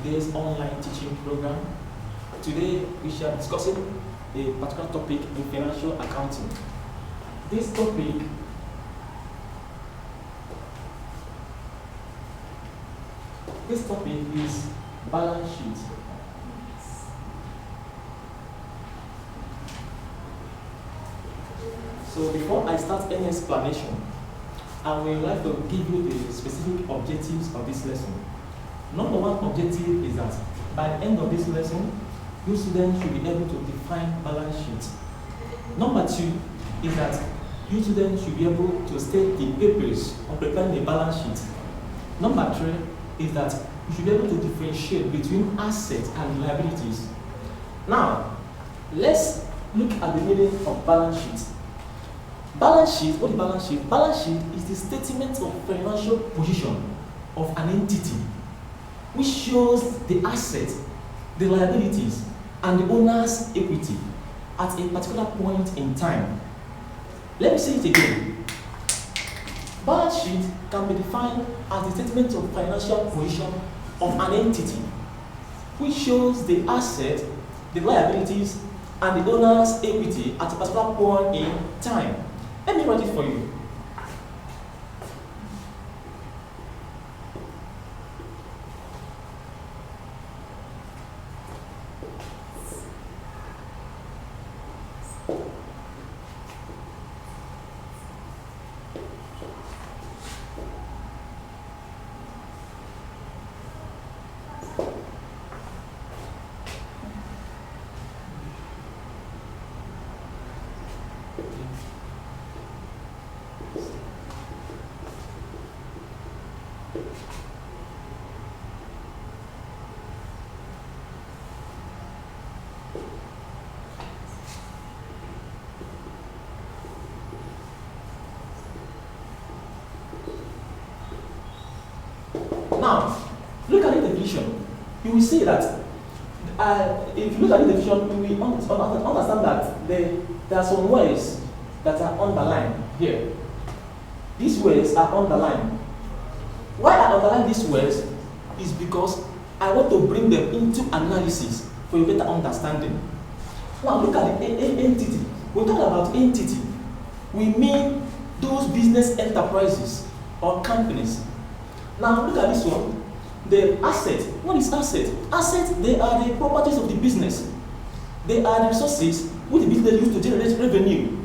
today's online teaching program. Today we shall be discussing a particular topic in financial accounting. This topic is balance sheet. So before I start any explanation, I would like to give you the specific objectives of this lesson. Number one objective is that by the end of this lesson, you students should be able to define balance sheet. Number two is that you students should be able to state the purpose of preparing the balance sheet. Number three is that you should be able to differentiate between assets and liabilities. Now, let's look at the meaning of balance sheet. Balance sheet, what is balance sheet? Balance sheet is the statement of financial position of an entity, which shows the assets, the liabilities, and the owner's equity at a particular point in time. Let me say it again. Balance sheet can be defined as the statement of financial position of an entity, which shows the assets, the liabilities, and the owner's equity at a particular point in time. Let me write it for you. Now, look at the definition. You will see that if you look at the definition, you will understand that there are some words that are underlined here. These words are underlined. Why I underline these words is because I want to bring them into analysis for a better understanding. Now, look at the entity. When we talk about entity, we mean those business enterprises or companies. Now look at this one. The asset. What is asset? Assets, they are the properties of the business. They are the resources which the business use to generate revenue.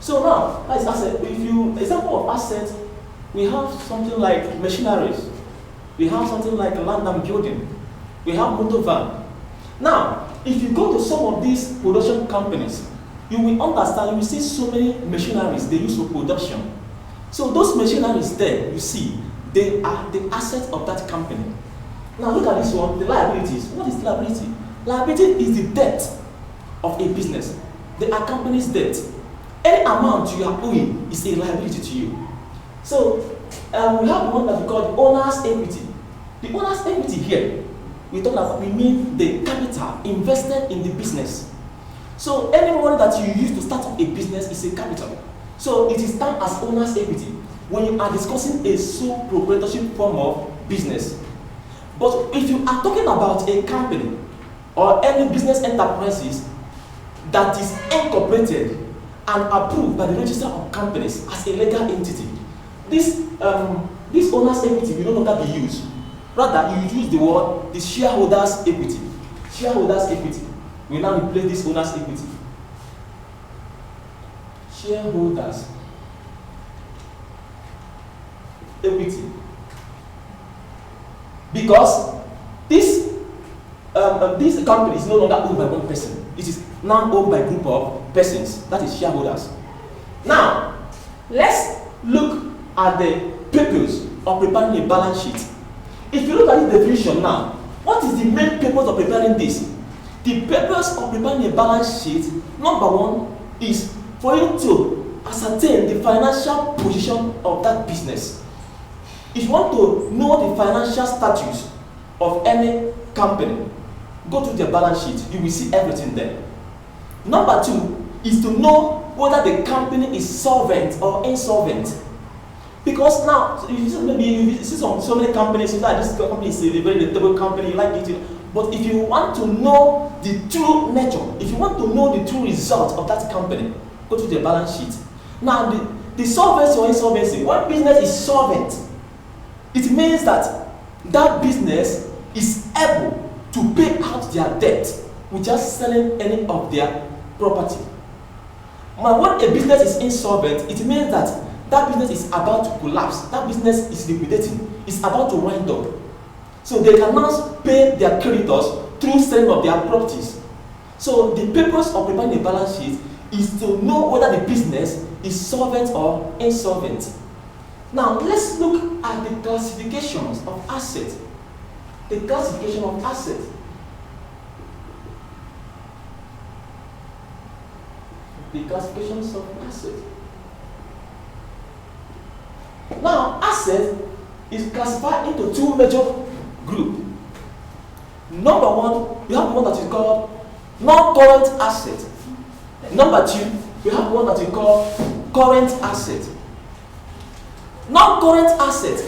So now, as asset, example of asset, we have something like machineries. We have something like land and building. We have motor van. Now, if you go to some of these production companies, you will understand, you will see so many machineries they use for production. So those machineries there, you see, they are the assets of that company. Now look at this one, the liabilities. What is liability? Liability is the debt of a business. They are company's debt. Any amount you are owing is a liability to you. So we have the one that we call the owner's equity. The owner's equity here, we mean the capital invested in the business. So any money that you use to start up a business is a capital. So it is termed as owner's equity when you are discussing a sole proprietorship form of business. But if you are talking about a company or any business enterprises that is incorporated and approved by the register of companies as a legal entity, this owner's equity will no longer be used. Rather, you use the word the shareholders' equity. Shareholders' equity will now replace this owner's equity. Shareholders' equity. Because this company is no longer owned by one person. It is now owned by a group of persons. That is shareholders. Now, let's look at the purpose of preparing a balance sheet. If you look at the definition now, what is the main purpose of preparing this? The purpose of preparing a balance sheet, number one, is for you to ascertain the financial position of that business. If you want to know the financial status of any company, go to their balance sheet, you will see everything there. Number two is to know whether the company is solvent or insolvent. Because now, you see, maybe you see so many companies, you like this company is a very reputable company, you like it. But if you want to know the true nature, if you want to know the true result of that company, go to the balance sheet. Now, the solvency or insolvency, when business is solvent, it means that that business is able to pay out their debt without selling any of their property. Now, when a business is insolvent, it means that that business is about to collapse. That business is liquidating. It's about to wind up. So they cannot pay their creditors through selling of their properties. So the purpose of preparing a balance sheet is to know whether the business is solvent or insolvent. Now let's look at the classifications of assets. The classification of assets. The classifications of assets. Now, asset is classified into two major groups. Number one, we have one that is called non-current asset. Number two, we have one that is called current asset. Non-current assets,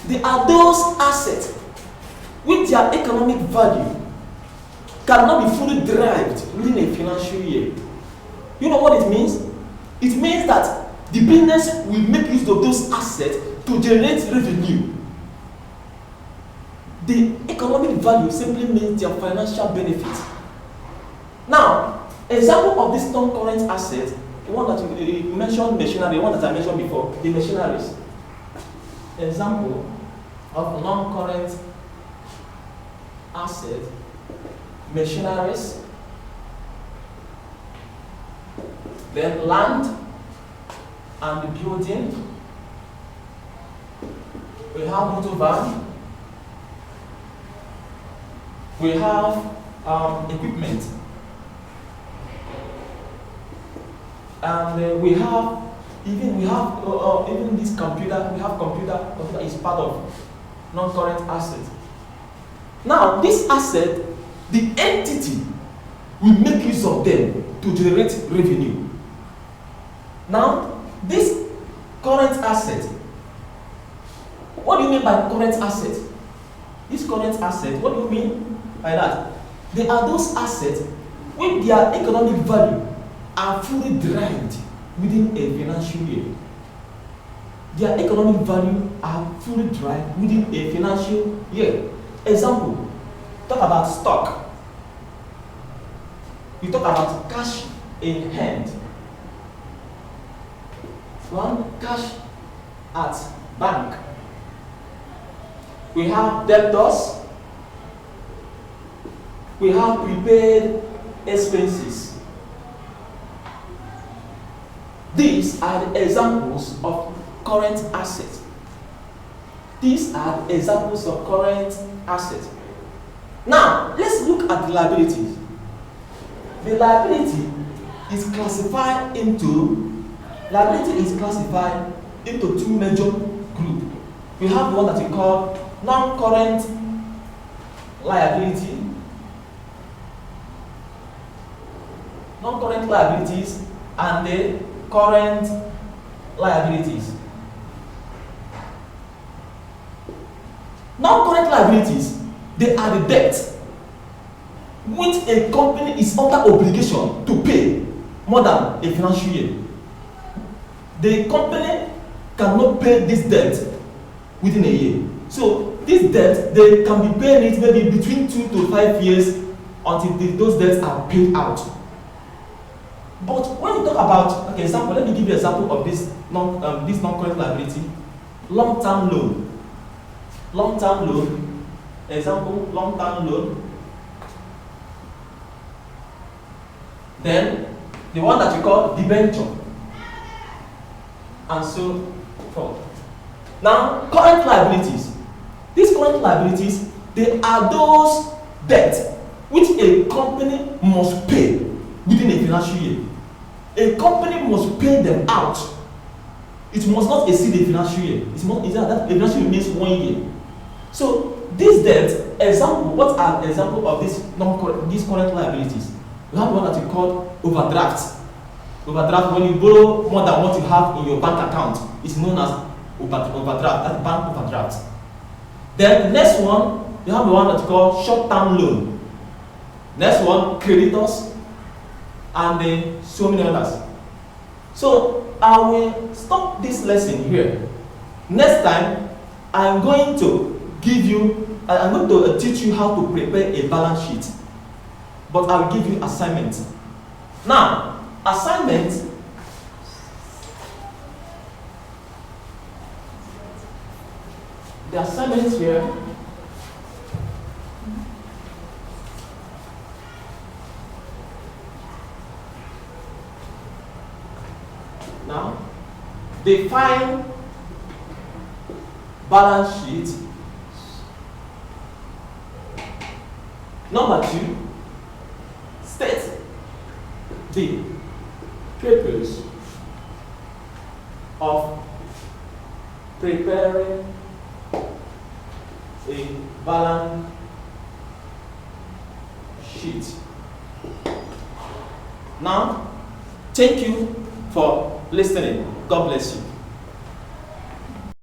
they are those assets which their economic value cannot be fully derived within a financial year. You know what it means? It means that the business will make use of those assets to generate revenue. The economic value simply means their financial benefit. Now, example of this non-current asset, the one that you mentioned, machinery, the one that I mentioned before, the machineries. Example of non-current asset, machineries, then land and the building. We have motor van. We have equipment, and we have even this computer. We have computer. Computer is part of non-current asset. Now, this asset, the entity will make use of them to generate revenue. Now, this current asset, what do you mean by current asset? This current asset, what do you mean by that? They are those assets when their economic value are fully derived within a financial year. Their economic value are fully derived within a financial year. Example, talk about stock. We talk about cash in hand. One, cash at bank. We have debtors. We have prepaid expenses. These are the examples of current assets. These are the examples of current assets. Now, let's look at the liabilities. The liability is classified into two major groups. We have one that we call non-current liability, non-current liabilities, and the current liabilities. Non-current liabilities, they are the debt which a company is under obligation to pay more than a financial year. The company cannot pay this debt within a year. So this debt, they can be paying it maybe between 2 to 5 years until those debts are paid out. But when you talk about, okay, example, let me give you an example of this non-current liability. Long-term loan. Long-term loan. Example, long-term loan. Then the one that we call debenture, and so forth. Now, current liabilities. These current liabilities, they are those debts which a company must pay within a financial year. A company must pay them out. It must not exceed a financial year. That a financial year means 1 year. So these debts, example, what are examples of these current liabilities? We have one that we call overdraft. Overdraft, when you borrow more than what you have in your bank account, is known as overdraft, that's bank overdraft. Then the next one, you have the one that you call short-term loan. Next one, creditors, and then so many others. So I will stop this lesson here. Next time, I'm going to teach you how to prepare a balance sheet. But I will give you assignment. Now, assignment. The assignment here. Now, define balance sheet. Number 2, state the purpose of preparing a balance sheet. Now, thank you for listening. God bless you.